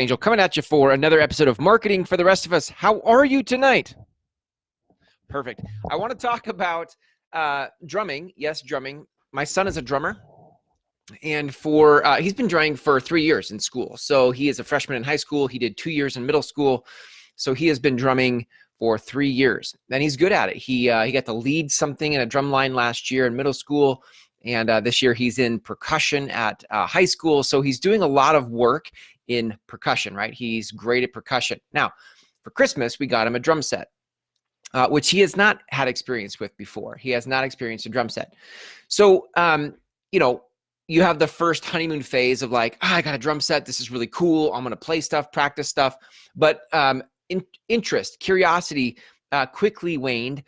Angel, coming at you for another episode of Marketing for the Rest of Us. How are you tonight? Perfect. I want to talk about drumming. Yes, drumming. My son is a drummer, and he's been drumming for 3 years in school. So he is a freshman in high school. He did 2 years in middle school. So he has been drumming for 3 years, and he's good at it. He got to lead something in a drum line last year in middle school, and this year he's in percussion at high school. So he's doing a lot of work in percussion, right? He's great at percussion. Now, for Christmas, we got him a drum set, which he has not had experience with before. He has not experienced a drum set. So, you have the first honeymoon phase of like, I got a drum set. This is really cool. I'm going to play stuff, practice stuff. But interest, curiosity quickly waned.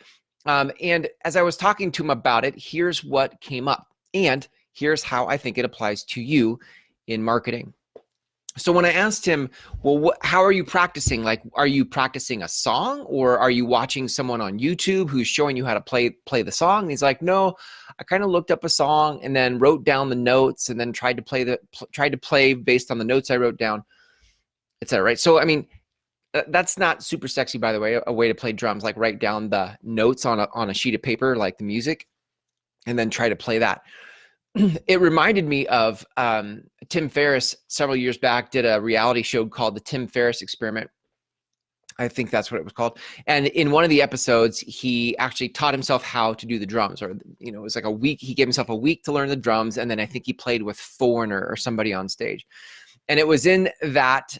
And as I was talking to him about it, here's what came up. And here's how I think it applies to you in marketing. So when I asked him, well, how are you practicing? Like, are you practicing a song, or are you watching someone on YouTube who's showing you how to play the song? And he's like, no, I kind of looked up a song and then wrote down the notes and then tried to play based on the notes I wrote down, et cetera, right? So, I mean, that's not super sexy, by the way, a way to play drums, like write down the notes on a sheet of paper, like the music, and then try to play that. It reminded me of Tim Ferriss several years back did a reality show called The Tim Ferriss Experiment. I think that's what it was called. And in one of the episodes, he actually taught himself how to do the drums, or, it was like a week. He gave himself a week to learn the drums. And then I think he played with Foreigner or somebody on stage. And it was in that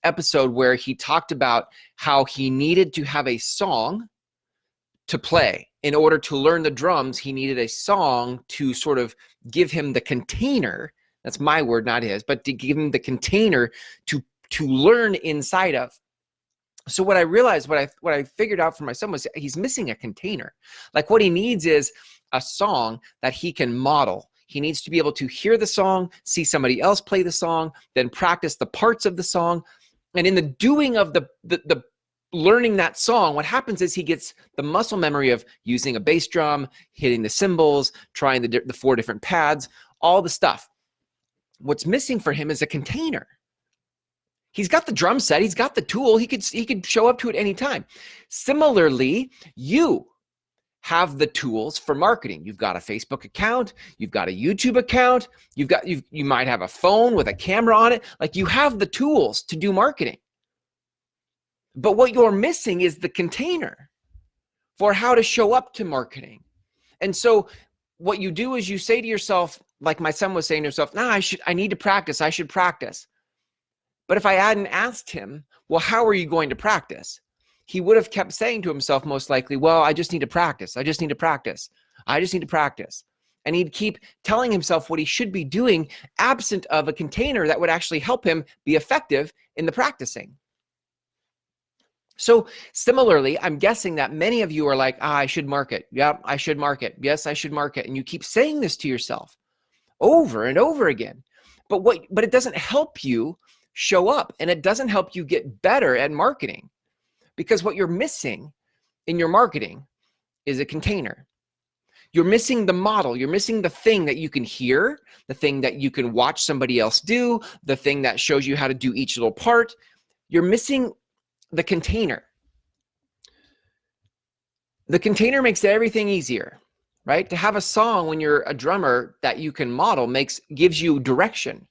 episode where he talked about how he needed to have a song to play. In order to learn the drums, he needed a song to sort of give him the container. That's my word, not his, but to give him the container to learn inside of. So what I realized, what I figured out for my son was he's missing a container. Like, what he needs is a song that he can model. He needs to be able to hear the song, see somebody else play the song, then practice the parts of the song. And in the doing of the learning that song, what happens is he gets the muscle memory of using a bass drum, hitting the cymbals, trying the 4 different pads, all the stuff. What's missing for him is a container. He's got the drum set, he's got the tool, he could show up to it anytime. Similarly, you have the tools for marketing. You've got a Facebook account, you've got a YouTube account, you might have a phone with a camera on it. Like, you have the tools to do marketing. But what you're missing is the container for how to show up to marketing. And so what you do is you say to yourself, like my son was saying to himself, I need to practice. I should practice. But if I hadn't asked him, well, how are you going to practice? He would have kept saying to himself, most likely, well, I just need to practice. I just need to practice. I just need to practice. And he'd keep telling himself what he should be doing, absent of a container that would actually help him be effective in the practicing. So similarly, I'm guessing that many of you are like, I should market. Yeah, I should market. Yes, I should market. And you keep saying this to yourself over and over again. But it doesn't help you show up, and it doesn't help you get better at marketing, because what you're missing in your marketing is a container. You're missing the model. You're missing the thing that you can hear, the thing that you can watch somebody else do, the thing that shows you how to do each little part. You're missing the container. The container makes everything easier, right? To have a song when you're a drummer that you can model gives you direction.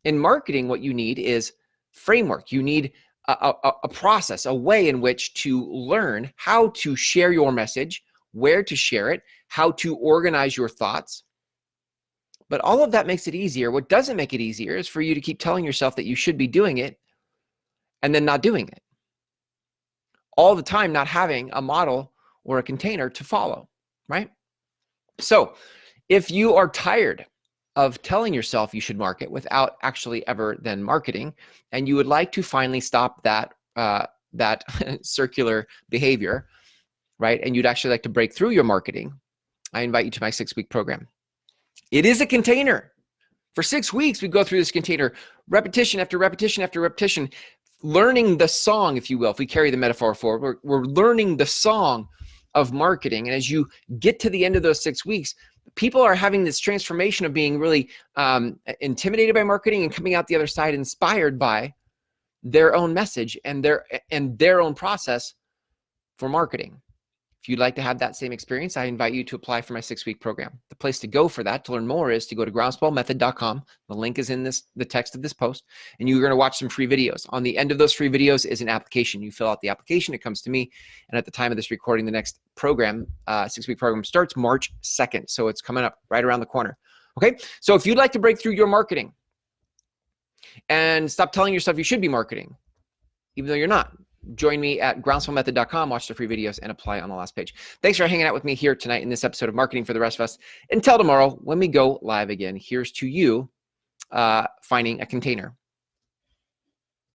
In marketing, what you need is framework. You need a process, a way in which to learn how to share your message, where to share it, how to organize your thoughts. But all of that makes it easier. What doesn't make it easier is for you to keep telling yourself that you should be doing it and then not doing it. All the time not having a model or a container to follow, right? So if you are tired of telling yourself you should market without actually ever then marketing, and you would like to finally stop that circular behavior, right? And you'd actually like to break through your marketing, I invite you to my 6-week program. It is a container. For 6 weeks, we go through this container, repetition after repetition after repetition, learning the song, if you will. If we carry the metaphor forward, we're learning the song of marketing. And as you get to the end of those 6 weeks, People are having this transformation of being really intimidated by marketing and coming out the other side inspired by their own message and their own process for marketing. If you'd like to have that same experience, I invite you to apply for my 6-week program. The place to go for that, to learn more, is to go to groundswellmethod.com. The link is in the text of this post, and you're going to watch some free videos. On the end of those free videos is an application. You fill out the application, it comes to me, and at the time of this recording, the next program, 6-week program, starts March 2nd. So it's coming up right around the corner. Okay, so if you'd like to break through your marketing and stop telling yourself you should be marketing, even though you're not, join me at groundswellmethod.com, watch the free videos, and apply on the last page. Thanks for hanging out with me here tonight in this episode of Marketing for the Rest of Us. Until tomorrow, when we go live again, here's to you finding a container.